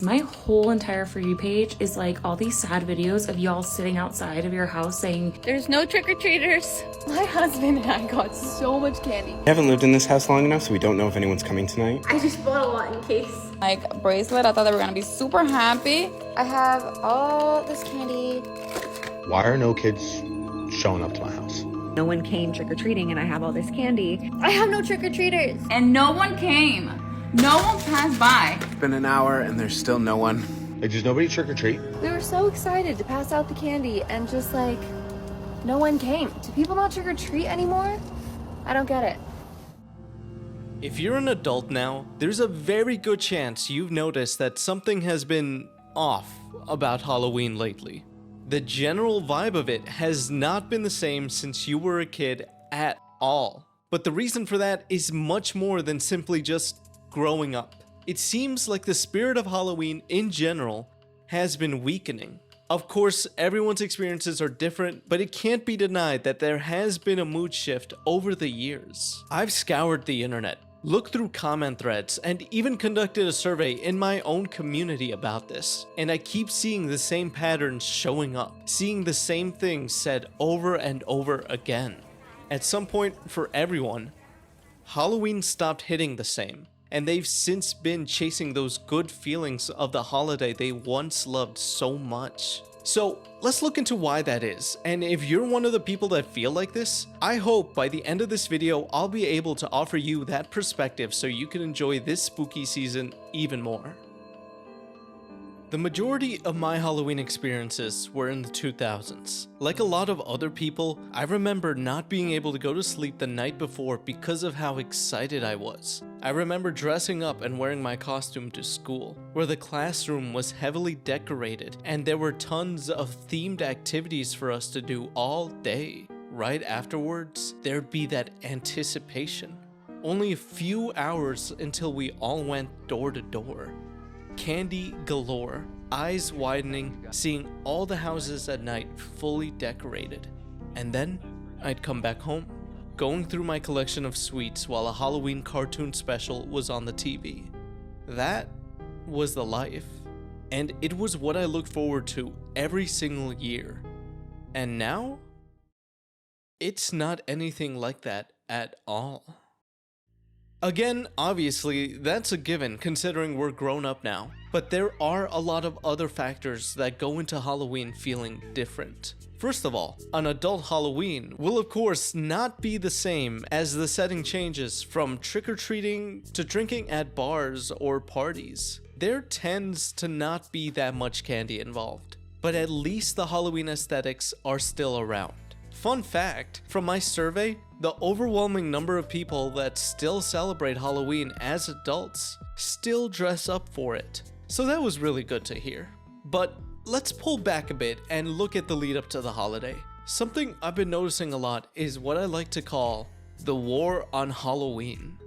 My whole entire For You page is like all these sad videos of y'all sitting outside of your house saying, "There's no trick-or-treaters." My husband and I got so much candy. We haven't lived in this house long enough, so we don't know if anyone's coming tonight. I just bought a lot in case. Like bracelet, I thought they were gonna be super happy. I have all this candy. Why are no kids showing up to my house? No one came trick-or-treating and I have all this candy. I have no trick-or-treaters. And no one came. No one passed by. It's been an hour and there's still no one. Like, does nobody trick or treat? We were so excited to pass out the candy and just like, no one came. Do people not trick or treat anymore? I don't get it. If you're an adult now, there's a very good chance you've noticed that something has been off about Halloween lately. The general vibe of it has not been the same since you were a kid at all. But the reason for that is much more than simply just growing up. It seems like the spirit of Halloween in general has been weakening. Of course, everyone's experiences are different, but it can't be denied that there has been a mood shift over the years. I've scoured the internet, looked through comment threads, and even conducted a survey in my own community about this, and I keep seeing the same patterns showing up, seeing the same things said over and over again. At some point, for everyone, Halloween stopped hitting the same, and they've since been chasing those good feelings of the holiday they once loved so much. So let's look into why that is, and if you're one of the people that feel like this, I hope by the end of this video I'll be able to offer you that perspective so you can enjoy this spooky season even more. The majority of my Halloween experiences were in the 2000s. Like a lot of other people, I remember not being able to go to sleep the night before because of how excited I was. I remember dressing up and wearing my costume to school, where the classroom was heavily decorated and there were tons of themed activities for us to do all day. Right afterwards, there'd be that anticipation. Only a few hours until we all went door to door. Candy galore, eyes widening, seeing all the houses at night fully decorated. And then I'd come back home, going through my collection of sweets while a Halloween cartoon special was on the TV. That was the life, and it was what I looked forward to every single year. And now, it's not anything like that at all. Again, obviously, that's a given considering we're grown up now, but there are a lot of other factors that go into Halloween feeling different. First of all, an adult Halloween will of course not be the same as the setting changes from trick-or-treating to drinking at bars or parties. There tends to not be that much candy involved, but at least the Halloween aesthetics are still around. Fun fact, from my survey, the overwhelming number of people that still celebrate Halloween as adults still dress up for it. So that was really good to hear. But let's pull back a bit and look at the lead up to the holiday. Something I've been noticing a lot is what I like to call the war on Halloween.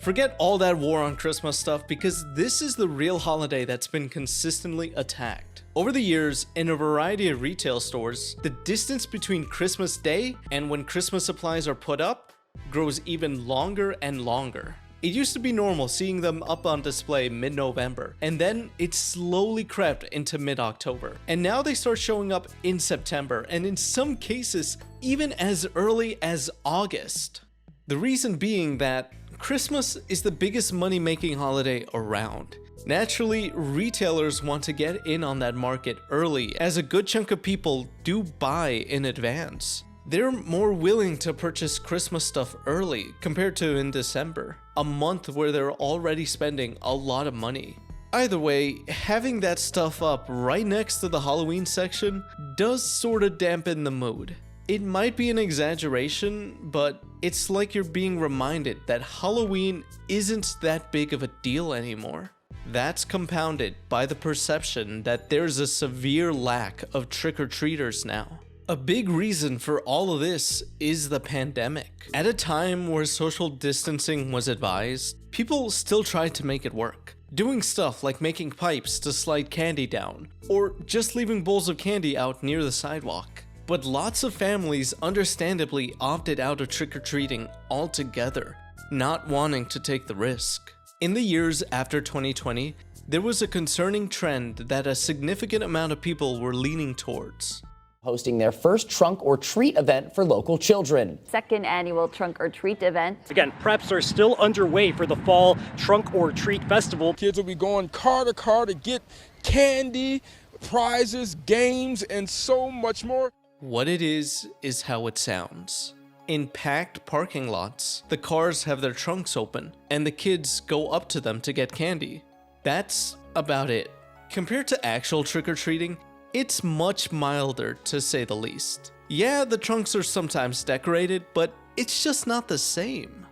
Forget all that war on Christmas stuff because this is the real holiday that's been consistently attacked. Over the years, in a variety of retail stores, the distance between Christmas Day and when Christmas supplies are put up grows even longer and longer. It used to be normal seeing them up on display mid-November, and then it slowly crept into mid-October. And now they start showing up in September, and in some cases, even as early as August. The reason being that Christmas is the biggest money-making holiday around. Naturally, retailers want to get in on that market early, as a good chunk of people do buy in advance. They're more willing to purchase Christmas stuff early compared to in December, a month where they're already spending a lot of money. Either way, having that stuff up right next to the Halloween section does sort of dampen the mood. It might be an exaggeration, but it's like you're being reminded that Halloween isn't that big of a deal anymore. That's compounded by the perception that there's a severe lack of trick-or-treaters now. A big reason for all of this is the pandemic. At a time where social distancing was advised, people still tried to make it work. Doing stuff like making pipes to slide candy down, or just leaving bowls of candy out near the sidewalk. But lots of families understandably opted out of trick-or-treating altogether, not wanting to take the risk. In the years after 2020, there was a concerning trend that a significant amount of people were leaning towards. Hosting their first trunk or treat event for local children. Second annual trunk or treat event. Again, preps are still underway for the fall trunk or treat festival. Kids will be going car to get candy, prizes, games, and so much more. What it is how it sounds. In packed parking lots, the cars have their trunks open, and the kids go up to them to get candy. That's about it. Compared to actual trick-or-treating, it's much milder, to say the least. Yeah, the trunks are sometimes decorated, but it's just not the same.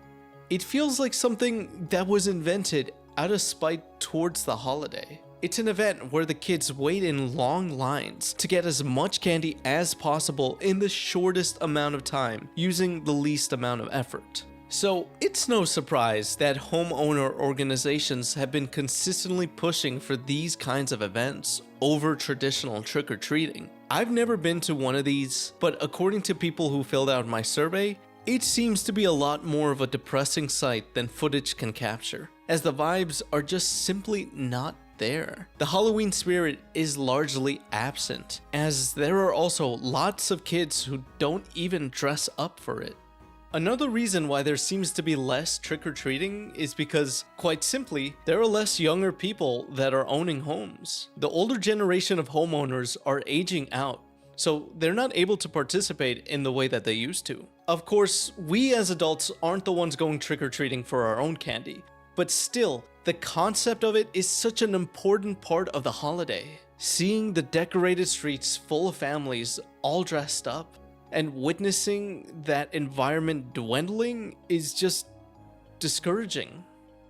It feels like something that was invented out of spite towards the holiday. It's an event where the kids wait in long lines to get as much candy as possible in the shortest amount of time, using the least amount of effort. So it's no surprise that homeowner organizations have been consistently pushing for these kinds of events over traditional trick-or-treating. I've never been to one of these, but according to people who filled out my survey, it seems to be a lot more of a depressing sight than footage can capture, as the vibes are just simply not there. The Halloween spirit is largely absent, as there are also lots of kids who don't even dress up for it. Another reason why there seems to be less trick-or-treating is because, quite simply, there are less younger people that are owning homes. The older generation of homeowners are aging out, so they're not able to participate in the way that they used to. Of course, we as adults aren't the ones going trick-or-treating for our own candy, but still, the concept of it is such an important part of the holiday. Seeing the decorated streets full of families all dressed up, and witnessing that environment dwindling is just discouraging.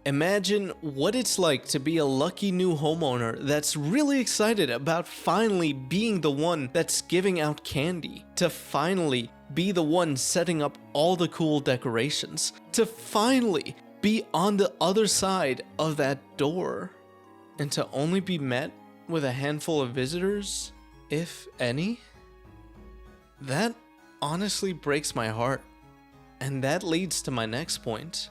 Imagine what it's like to be a lucky new homeowner that's really excited about finally being the one that's giving out candy, to finally be the one setting up all the cool decorations, to finally be on the other side of that door, and to only be met with a handful of visitors, if any. That honestly breaks my heart. And that leads to my next point.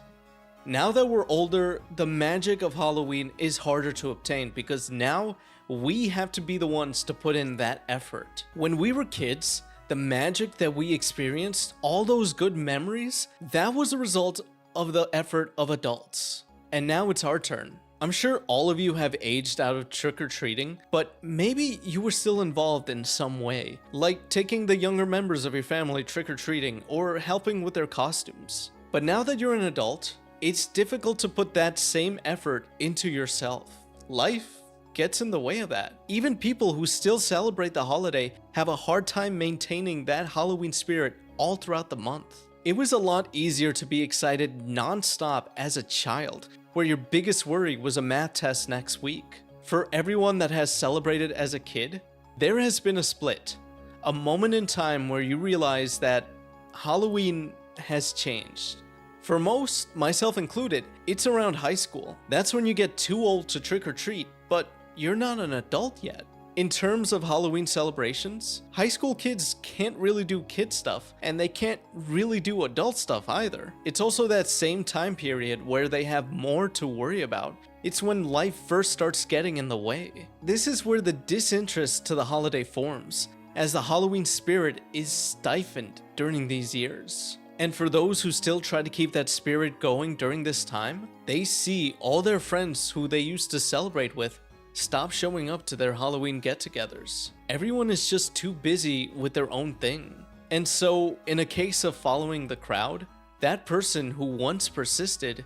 Now that we're older, the magic of Halloween is harder to obtain because now we have to be the ones to put in that effort. When we were kids, the magic that we experienced, all those good memories, that was a result of the effort of adults. And now it's our turn. I'm sure all of you have aged out of trick-or-treating, but maybe you were still involved in some way, like taking the younger members of your family trick-or-treating or helping with their costumes. But now that you're an adult, it's difficult to put that same effort into yourself. Life gets in the way of that. Even people who still celebrate the holiday have a hard time maintaining that Halloween spirit all throughout the month. It was a lot easier to be excited non-stop as a child, where your biggest worry was a math test next week. For everyone that has celebrated as a kid, there has been a split. A moment in time where you realize that Halloween has changed. For most, myself included, it's around high school. That's when you get too old to trick or treat, but you're not an adult yet. In terms of Halloween celebrations, high school kids can't really do kid stuff, and they can't really do adult stuff either. It's also that same time period where they have more to worry about. It's when life first starts getting in the way. This is where the disinterest to the holiday forms, as the Halloween spirit is stifled during these years. And for those who still try to keep that spirit going during this time, they see all their friends who they used to celebrate with stop showing up to their Halloween get-togethers. Everyone is just too busy with their own thing. And so, in a case of following the crowd, that person who once persisted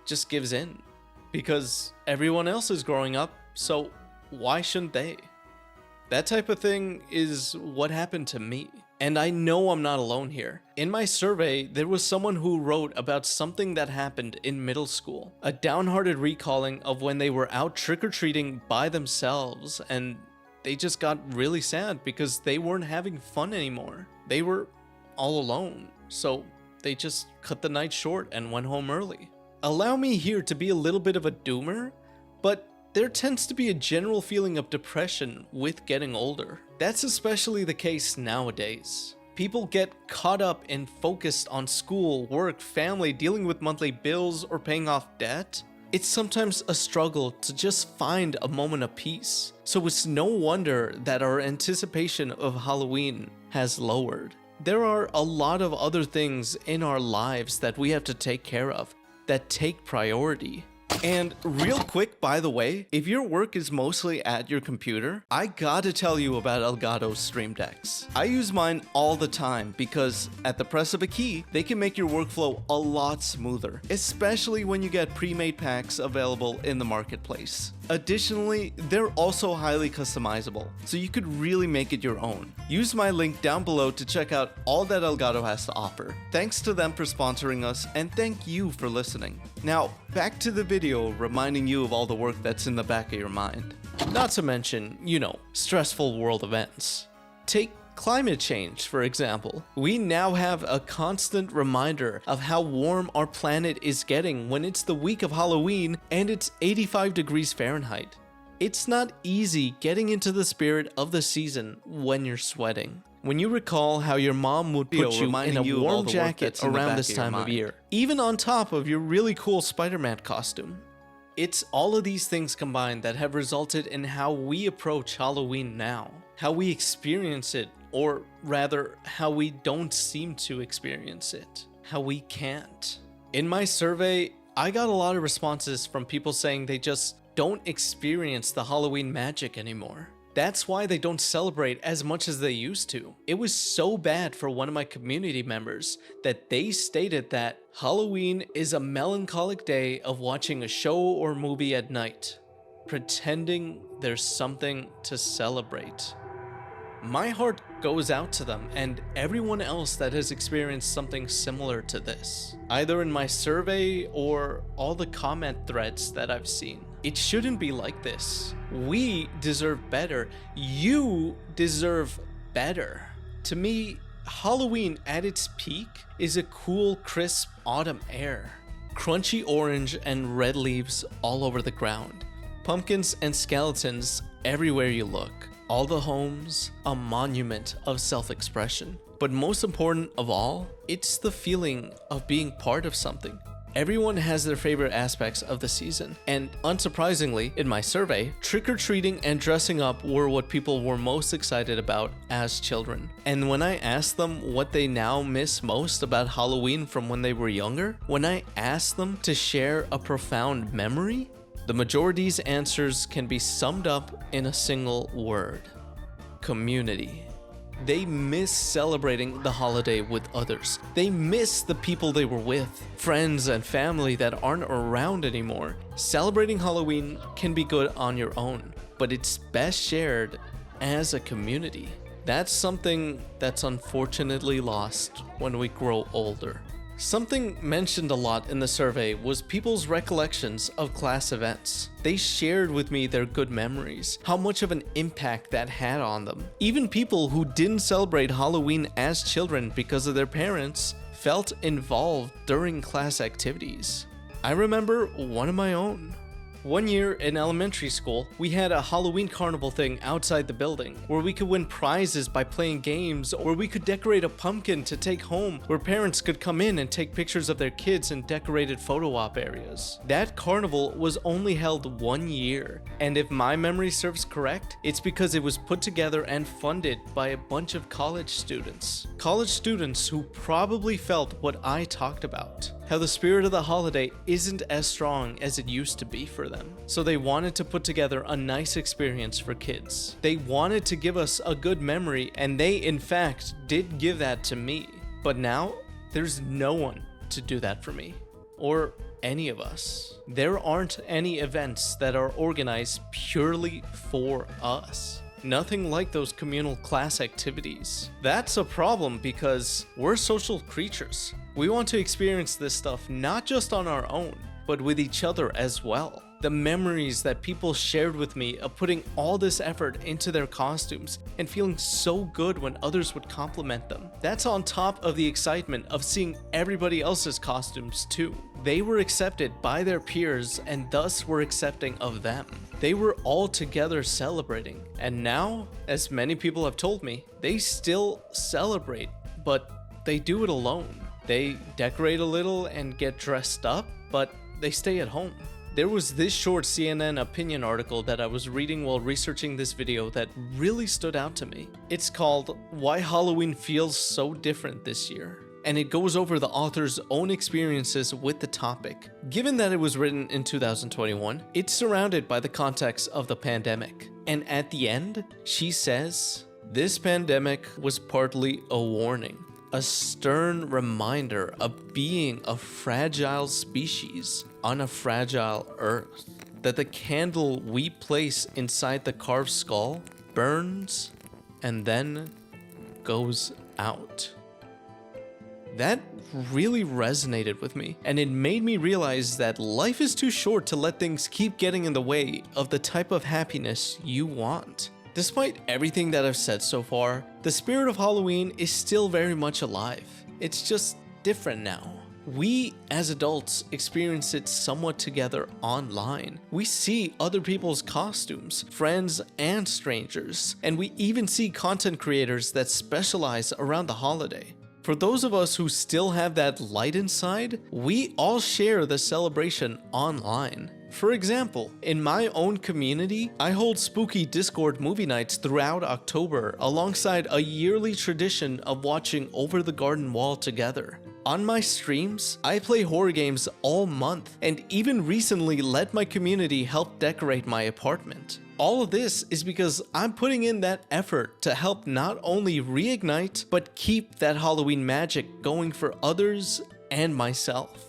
just gives in. Because everyone else is growing up, so why shouldn't they? That type of thing is what happened to me. And I know I'm not alone here. In my survey, there was someone who wrote about something that happened in middle school. A downhearted recalling of when they were out trick-or-treating by themselves, and they just got really sad because they weren't having fun anymore. They were all alone, so they just cut the night short and went home early. Allow me here to be a little bit of a doomer, but there tends to be a general feeling of depression with getting older. That's especially the case nowadays. People get caught up and focused on school, work, family, dealing with monthly bills, or paying off debt. it's sometimes a struggle to just find a moment of peace. So it's no wonder that our anticipation of Halloween has lowered. There are a lot of other things in our lives that we have to take care of that take priority. And real quick, by the way, if your work is mostly at your computer, I gotta tell you about Elgato's Stream Decks. I use mine all the time because at the press of a key, they can make your workflow a lot smoother, especially when you get pre-made packs available in the marketplace. Additionally, they're also highly customizable, so you could really make it your own. Use my link down below to check out all that Elgato has to offer. Thanks to them for sponsoring us, and thank you for listening. Now, back to the video reminding you of all the work that's in the back of your mind. Not to mention, stressful world events. Take climate change, for example. We now have a constant reminder of how warm our planet is getting when it's the week of Halloween and it's 85 degrees Fahrenheit. It's not easy getting into the spirit of the season when you're sweating. When you recall how your mom would put you in a warm jacket around this time of year, even on top of your really cool Spider-Man costume. It's all of these things combined that have resulted in how we approach Halloween now, how we experience it, or rather, how we don't seem to experience it, how we can't. In my survey, I got a lot of responses from people saying they just don't experience the Halloween magic anymore. That's why they don't celebrate as much as they used to. It was so bad for one of my community members that they stated that Halloween is a melancholic day of watching a show or movie at night, pretending there's something to celebrate. My heart goes out to them and everyone else that has experienced something similar to this, either in my survey or all the comment threads that I've seen. It shouldn't be like this. We deserve better. You deserve better. To me, Halloween at its peak is a cool, crisp autumn air. Crunchy orange and red leaves all over the ground. Pumpkins and skeletons everywhere you look. All the homes, a monument of self-expression. But most important of all, it's the feeling of being part of something. Everyone has their favorite aspects of the season, and unsurprisingly, in my survey, trick-or-treating and dressing up were what people were most excited about as children. And when I asked them what they now miss most about Halloween from when they were younger, when I asked them to share a profound memory, the majority's answers can be summed up in a single word: community. They miss celebrating the holiday with others. They miss the people they were with, friends and family that aren't around anymore. Celebrating Halloween can be good on your own, but it's best shared as a community. That's something that's unfortunately lost when we grow older. Something mentioned a lot in the survey was people's recollections of class events. They shared with me their good memories, how much of an impact that had on them. Even people who didn't celebrate Halloween as children because of their parents felt involved during class activities. I remember one of my own. One year in elementary school, we had a Halloween carnival thing outside the building where we could win prizes by playing games, or we could decorate a pumpkin to take home where parents could come in and take pictures of their kids in decorated photo op areas. That carnival was only held 1 year, and if my memory serves correct, it's because it was put together and funded by a bunch of college students. College students who probably felt what I talked about. How the spirit of the holiday isn't as strong as it used to be for them. So they wanted to put together a nice experience for kids. They wanted to give us a good memory, and they in fact did give that to me. But now, there's no one to do that for me. Or any of us. There aren't any events that are organized purely for us. Nothing like those communal class activities. That's a problem because we're social creatures. We want to experience this stuff not just on our own, but with each other as well. The memories that people shared with me of putting all this effort into their costumes and feeling so good when others would compliment them. That's on top of the excitement of seeing everybody else's costumes too. They were accepted by their peers and thus were accepting of them. They were all together celebrating. And now, as many people have told me, they still celebrate, but they do it alone. They decorate a little and get dressed up, but they stay at home. there was this short CNN opinion article that I was reading while researching this video that really stood out to me. It's called Why Halloween Feels So Different This Year, and it goes over the author's own experiences with the topic. Given that it was written in 2021, it's surrounded by the context of the pandemic. And at the end, she says, "This pandemic was partly a warning, a stern reminder of being a fragile species on a fragile earth, that the candle we place inside the carved skull burns and then goes out." That really resonated with me, and it made me realize that life is too short to let things keep getting in the way of the type of happiness you want. Despite everything that I've said so far, the spirit of Halloween is still very much alive. It's just different now. We, as adults, experience it somewhat together online. We see other people's costumes, friends and strangers, and we even see content creators that specialize around the holiday. For those of us who still have that light inside, we all share the celebration online. For example, in my own community, I hold spooky Discord movie nights throughout October alongside a yearly tradition of watching Over the Garden Wall together. On my streams, I play horror games all month and even recently let my community help decorate my apartment. All of this is because I'm putting in that effort to help not only reignite, but keep that Halloween magic going for others and myself.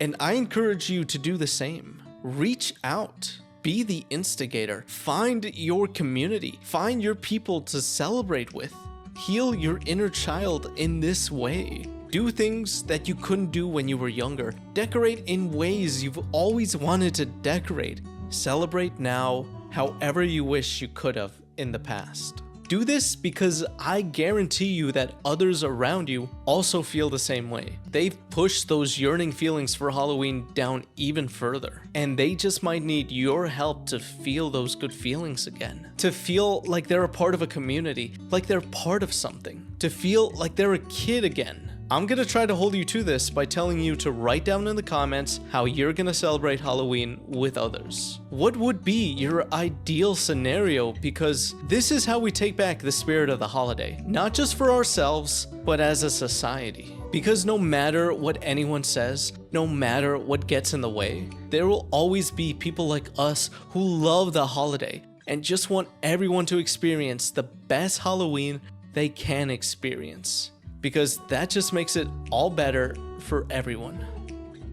And I encourage you to do the same. Reach out. Be the instigator. Find your community. Find your people to celebrate with. Heal your inner child in this way. Do things that you couldn't do when you were younger. Decorate in ways you've always wanted to decorate. Celebrate now, however you wish you could have in the past. Do this because I guarantee you that others around you also feel the same way. They've pushed those yearning feelings for Halloween down even further, and they just might need your help to feel those good feelings again. To feel like they're a part of a community, like they're part of something. To feel like they're a kid again. I'm gonna try to hold you to this by telling you to write down in the comments how you're gonna celebrate Halloween with others. What would be your ideal scenario? Because this is how we take back the spirit of the holiday, not just for ourselves, but as a society. Because no matter what anyone says, no matter what gets in the way, there will always be people like us who love the holiday and just want everyone to experience the best Halloween they can experience. Because that just makes it all better for everyone.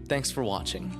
Thanks for watching.